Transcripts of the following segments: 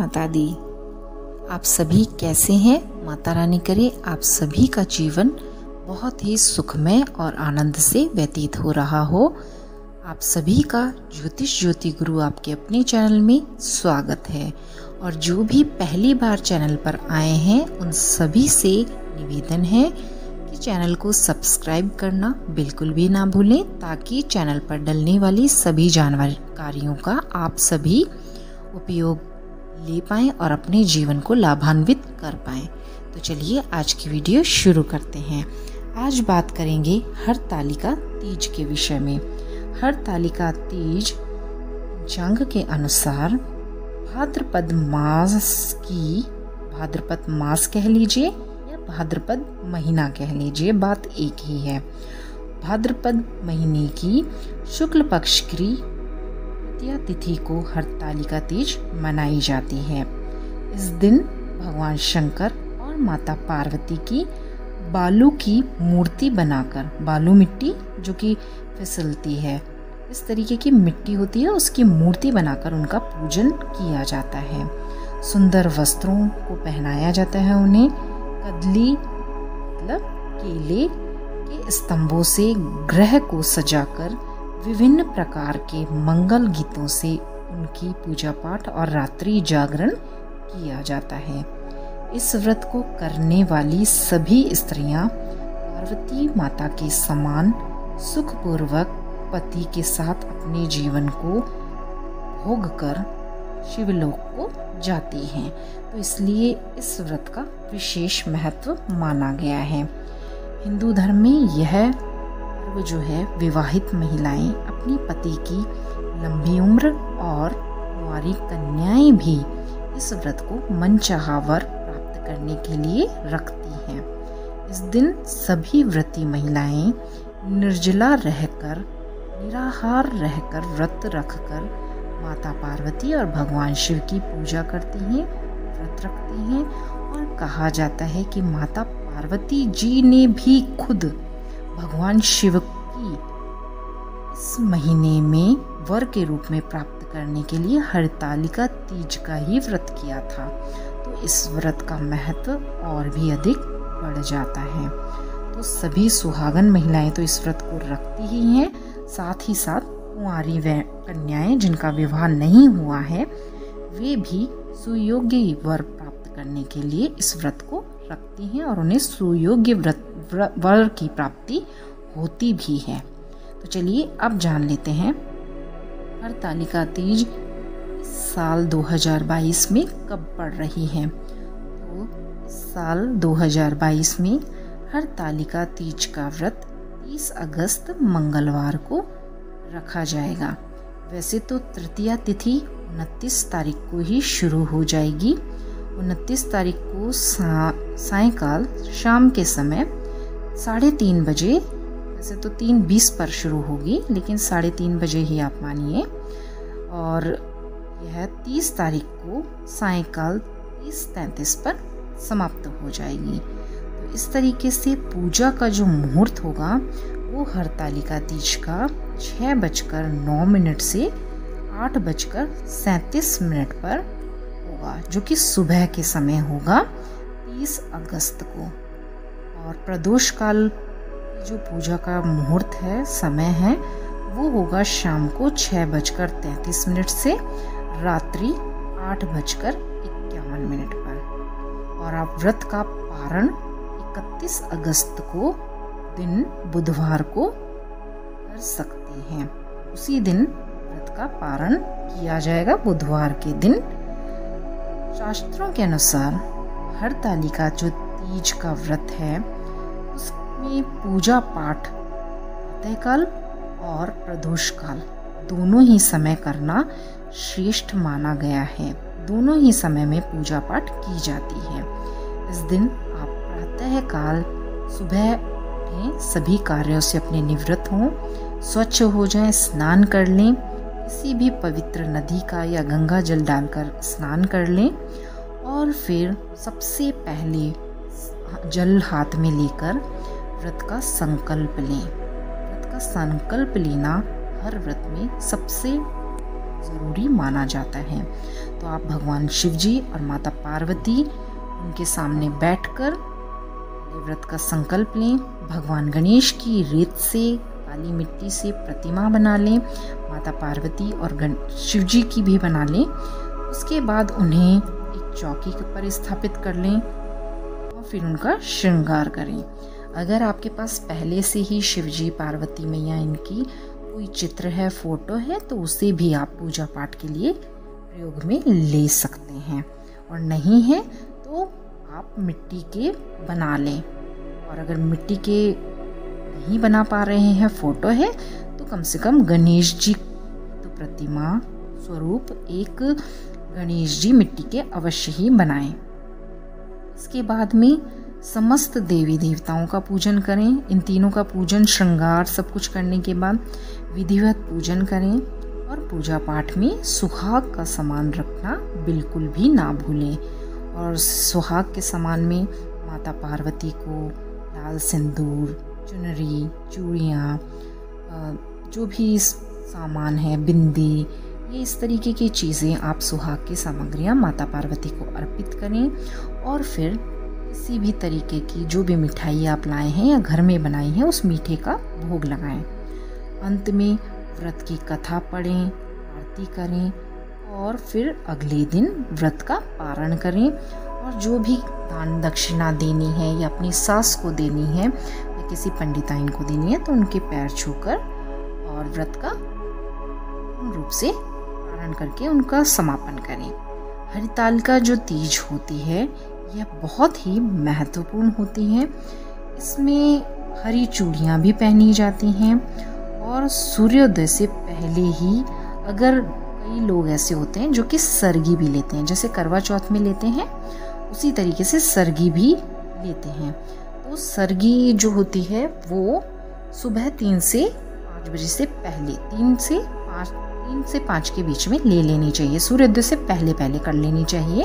माता दी। आप सभी कैसे हैं? माता रानी करे आप सभी का जीवन बहुत ही सुखमय और आनंद से व्यतीत हो रहा हो। आप सभी का ज्योतिष ज्योति गुरु आपके अपने चैनल में स्वागत है। और जो भी पहली बार चैनल पर आए हैं उन सभी से निवेदन है कि चैनल को सब्सक्राइब करना बिल्कुल भी ना भूलें, ताकि चैनल पर डलने वाली सभी जानकारियों का आप सभी उपयोग ले पाएं और अपने जीवन को लाभान्वित कर पाएं। तो चलिए आज की वीडियो शुरू करते हैं। आज बात करेंगे हरतालिका तीज के विषय में। हरतालिका तीज पंचांग के अनुसार भाद्रपद मास कह लीजिए या भाद्रपद महीना कह लीजिए, बात एक ही है। भाद्रपद महीने की शुक्ल पक्ष की तृतीया तिथि को हरतालिका तीज मनाई जाती है। इस दिन भगवान शंकर और माता पार्वती की बालू की मूर्ति बनाकर, बालू मिट्टी जो कि फिसलती है, इस तरीके की मिट्टी होती है, उसकी मूर्ति बनाकर उनका पूजन किया जाता है। सुंदर वस्त्रों को पहनाया जाता है उन्हें। कदली मतलब केले के स्तंभों से ग्रह को सजाकर विभिन्न प्रकार के मंगल गीतों से उनकी पूजा पाठ और रात्रि जागरण किया जाता है। इस व्रत को करने वाली सभी स्त्रियां पार्वती माता के समान सुखपूर्वक पति के साथ अपने जीवन को भोग कर शिवलोक को जाती हैं। तो इसलिए इस व्रत का विशेष महत्व माना गया है। हिंदू धर्म में यह पर्व जो है, विवाहित महिलाएं अपनी पति की लंबी उम्र और कुंवारी कन्याएं भी इस व्रत को मनचाहा वर प्राप्त करने के लिए रखती हैं। इस दिन सभी व्रती महिलाएं निर्जला रहकर, निराहार रहकर व्रत रखकर माता पार्वती और भगवान शिव की पूजा करती हैं, व्रत रखती हैं। और कहा जाता है कि माता पार्वती जी ने भी खुद भगवान शिव की इस महीने में वर के रूप में प्राप्त करने के लिए हरतालिका तीज का ही व्रत किया था। तो इस व्रत का महत्व और भी अधिक बढ़ जाता है। तो सभी सुहागन महिलाएं तो इस व्रत को रखती ही हैं, साथ ही साथ कुंवारी व कन्याएं जिनका विवाह नहीं हुआ है वे भी सुयोग्य वर प्राप्त करने के लिए इस व्रत को रखती हैं और उन्हें सुयोग्य वर की प्राप्ति होती भी है। तो चलिए अब जान लेते हैं हरतालिका तीज इस साल 2022 में कब पड़ रही है। तो इस साल 2022 में हरतालिका तीज का व्रत 30 अगस्त मंगलवार को रखा जाएगा। वैसे तो तृतीया तिथि 29 तारीख को ही शुरू हो जाएगी। 29 तारीख को सायंकाल शाम के समय 3:30 बजे, वैसे तो 3:20 पर शुरू होगी लेकिन 3:30 बजे ही आप मानिए, और यह 30 तारीख को सायंकाल 30:33 पर समाप्त हो जाएगी। तो इस तरीके से पूजा का जो मुहूर्त होगा वो हरतालिका तीज का 6:09 से 8:37 पर होगा, जो कि सुबह के समय होगा 30 अगस्त को। और प्रदोष काल जो पूजा का मुहूर्त है, समय है, वो होगा शाम को 6:33 से रात्रि 8:51 पर। और आप व्रत का पारण 31 अगस्त को दिन बुधवार को कर सकते हैं। उसी दिन व्रत का पारण किया जाएगा, बुधवार के दिन। शास्त्रों के अनुसार हरतालिका जो तीज का व्रत है उसमें पूजा पाठ प्रातःकाल और प्रदोष काल दोनों ही समय करना श्रेष्ठ माना गया है। दोनों ही समय में पूजा पाठ की जाती है। इस दिन आप प्रातःकाल सुबह उठें, सभी कार्यों से अपने निवृत्त हों, स्वच्छ हो जाएं, स्नान कर लें, किसी भी पवित्र नदी का या गंगा जल डालकर स्नान कर लें, और फिर सबसे पहले जल हाथ में लेकर व्रत का संकल्प लें। व्रत का संकल्प लेना हर व्रत में सबसे ज़रूरी माना जाता है। तो आप भगवान शिव जी और माता पार्वती उनके सामने बैठकर व्रत का संकल्प लें। भगवान गणेश की रेत से, काली मिट्टी से प्रतिमा बना लें। माता पार्वती और शिव जी की भी बना लें। उसके बाद उन्हें एक चौकी पर स्थापित कर लें और फिर उनका श्रृंगार करें। अगर आपके पास पहले से ही शिव जी, पार्वती मैया इनकी कोई चित्र है, फोटो है, तो उसे भी आप पूजा पाठ के लिए प्रयोग में ले सकते हैं। और नहीं है तो आप मिट्टी के बना लें। और अगर मिट्टी के नहीं बना पा रहे हैं, फोटो है, तो कम से कम गणेश जी तो प्रतिमा स्वरूप एक गणेश जी मिट्टी के अवश्य ही बनाएं। इसके बाद में समस्त देवी देवताओं का पूजन करें। इन तीनों का पूजन, श्रृंगार सब कुछ करने के बाद विधिवत पूजन करें। और पूजा पाठ में सुहाग का सामान रखना बिल्कुल भी ना भूलें। और सुहाग के सामान में माता पार्वती को लाल सिंदूर, चुनरी, चूड़ियाँ, जो भी सामान है, बिंदी, ये इस तरीके की चीज़ें आप सुहाग की सामग्रियाँ माता पार्वती को अर्पित करें। और फिर किसी भी तरीके की जो भी मिठाई आप लाए हैं या घर में बनाई हैं, उस मीठे का भोग लगाएं। अंत में व्रत की कथा पढ़ें, आरती करें और फिर अगले दिन व्रत का पारण करें। और जो भी दान दक्षिणा देनी है या अपनी सास को देनी है या किसी पंडिताइन को देनी है, तो उनके पैर छूकर और व्रत का पूर्ण रूप से पारण करके उनका समापन करें। हरितालिका जो तीज होती है, यह बहुत ही महत्वपूर्ण होती है। इसमें हरी चूड़ियाँ भी पहनी जाती हैं और सूर्योदय से पहले ही, अगर कई लोग ऐसे होते हैं जो कि सरगी भी लेते हैं, जैसे करवा चौथ में लेते हैं, उसी तरीके से सरगी भी लेते हैं। तो सरगी जो होती है वो सुबह 3 से 5 बजे से पहले, 3 से 5 के बीच में ले लेनी चाहिए। सूर्योदय से पहले पहले कर लेनी चाहिए।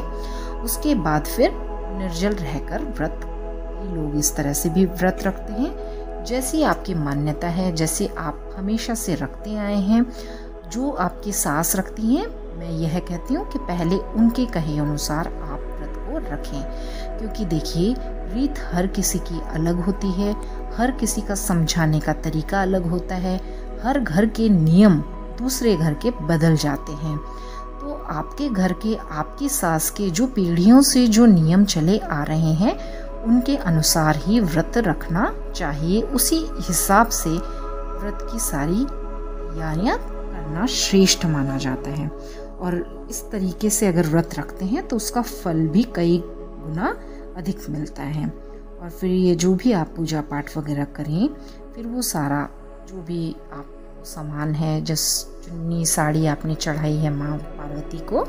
उसके बाद फिर निर्जल रहकर व्रत, कई लोग इस तरह से भी व्रत रखते हैं। जैसी आपकी मान्यता है, जैसे आप हमेशा से रखते आए हैं, जो आपकी सास रखती हैं, मैं यह कहती हूँ कि पहले उनके कहे अनुसार आप व्रत को रखें। क्योंकि देखिए, रीत हर किसी की अलग होती है, हर किसी का समझाने का तरीका अलग होता है, हर घर के नियम दूसरे घर के बदल जाते हैं। तो आपके घर के, आपकी सास के जो पीढ़ियों से जो नियम चले आ रहे हैं, उनके अनुसार ही व्रत रखना चाहिए। उसी हिसाब से व्रत की सारी तैयारियां करना श्रेष्ठ माना जाता है। और इस तरीके से अगर व्रत रखते हैं तो उसका फल भी कई गुना अधिक मिलता है। और फिर ये जो भी आप पूजा पाठ वगैरह करें, फिर वो सारा जो भी आप सामान है, जिस चुन्नी साड़ी आपने चढ़ाई है माँ पार्वती को,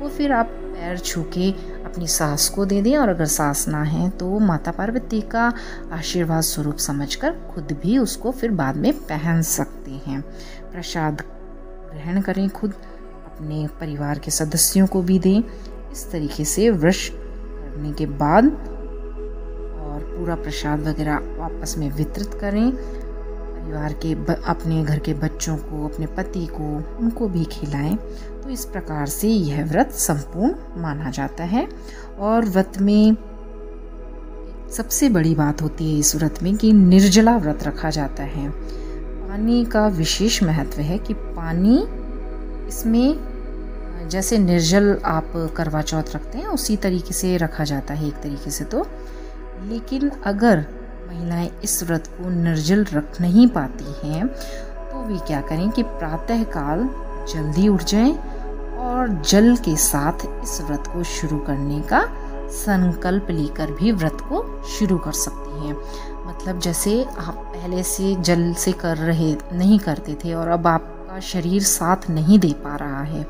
वो फिर आप पैर छू के अपनी सास को दे दें। और अगर सास ना है तो माता पार्वती का आशीर्वाद स्वरूप समझकर खुद भी उसको फिर बाद में पहन सकते हैं। प्रसाद ग्रहण करें, खुद अपने परिवार के सदस्यों को भी दें। इस तरीके से व्रत करने के बाद और पूरा प्रसाद वगैरह आपस में वितरित करें। परिवार के अपने घर के बच्चों को, अपने पति को, उनको भी खिलाएं। तो इस प्रकार से यह व्रत संपूर्ण माना जाता है। और व्रत में सबसे बड़ी बात होती है इस व्रत में कि निर्जला व्रत रखा जाता है। पानी का विशेष महत्व है कि पानी इसमें, जैसे निर्जल आप करवा चौथ रखते हैं, उसी तरीके से रखा जाता है एक तरीके से तो। लेकिन अगर महिलाएं इस व्रत को निर्जल रख नहीं पाती हैं, तो वे क्या करें कि प्रातः काल जल्दी उठ जाएं और जल के साथ इस व्रत को शुरू करने का संकल्प लेकर भी व्रत को शुरू कर सकती हैं। मतलब जैसे आप पहले से जल से नहीं करते थे और अब आपका शरीर साथ नहीं दे पा रहा है,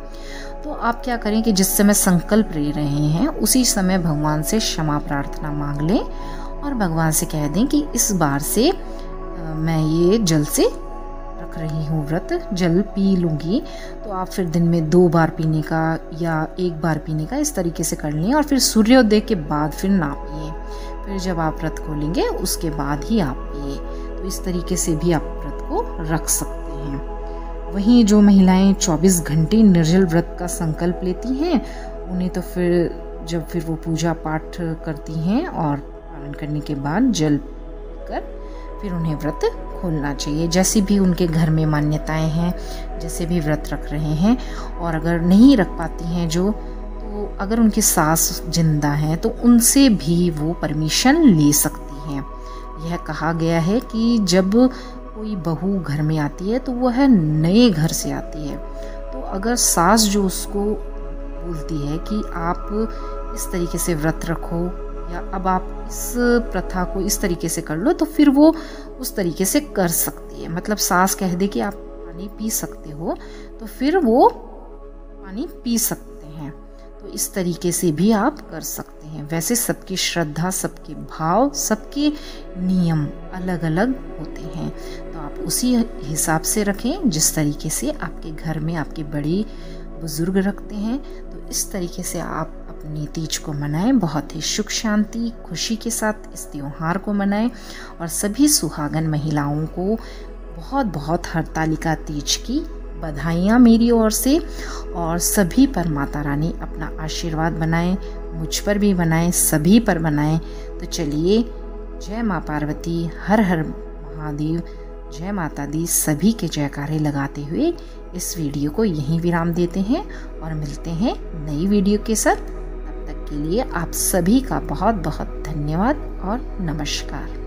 तो आप क्या करें कि जिस समय संकल्प ले रहे हैं, उसी समय भगवान से क्षमा प्रार्थना मांग लें और भगवान से कह दें कि इस बार से मैं ये जल से रख रही हूँ व्रत, जल पी लूँगी। तो आप फिर दिन में 2 बार पीने का या 1 बार पीने का, इस तरीके से कर लें। और फिर सूर्योदय के बाद फिर ना पिए, फिर जब आप व्रत खोलेंगे उसके बाद ही आप पिए। तो इस तरीके से भी आप व्रत को रख सकते हैं। वहीं जो महिलाएं 24 घंटे निर्जल व्रत का संकल्प लेती हैं, उन्हें तो फिर वो पूजा पाठ करती हैं और पारण करने के बाद जल पीकर फिर उन्हें व्रत खोलना चाहिए। जैसी भी उनके घर में मान्यताएं हैं, जैसे भी व्रत रख रहे हैं, और अगर नहीं रख पाती हैं तो अगर उनकी सास जिंदा हैं तो उनसे भी वो परमिशन ले सकती हैं। यह कहा गया है कि जब कोई बहू घर में आती है तो वह नए घर से आती है, तो अगर सास जो उसको बोलती है कि आप इस तरीके से व्रत रखो या अब आप इस प्रथा को इस तरीके से कर लो, तो फिर वो उस तरीके से कर सकती है। मतलब सास कह दे कि आप पानी पी सकते हो तो फिर वो पानी पी सकते हैं। तो इस तरीके से भी आप कर सकते हैं। वैसे सबकी श्रद्धा, सबके भाव, सबके नियम अलग अलग होते हैं, तो आप उसी हिसाब से रखें जिस तरीके से आपके घर में आपके बड़े बुजुर्ग रखते हैं। तो इस तरीके से आप अपनी तीज को मनाएं, बहुत ही सुख शांति खुशी के साथ इस त्योहार को मनाएं। और सभी सुहागन महिलाओं को बहुत बहुत हरतालिका तीज की बधाइयाँ मेरी ओर से, और सभी पर माता रानी अपना आशीर्वाद बनाएं, मुझ पर भी बनाएं, सभी पर बनाएं। तो चलिए, जय माँ पार्वती, हर हर महादेव, जय माता दी, सभी के जयकारे लगाते हुए इस वीडियो को यहीं विराम देते हैं और मिलते हैं नई वीडियो के साथ। तब तक के लिए आप सभी का बहुत बहुत धन्यवाद और नमस्कार।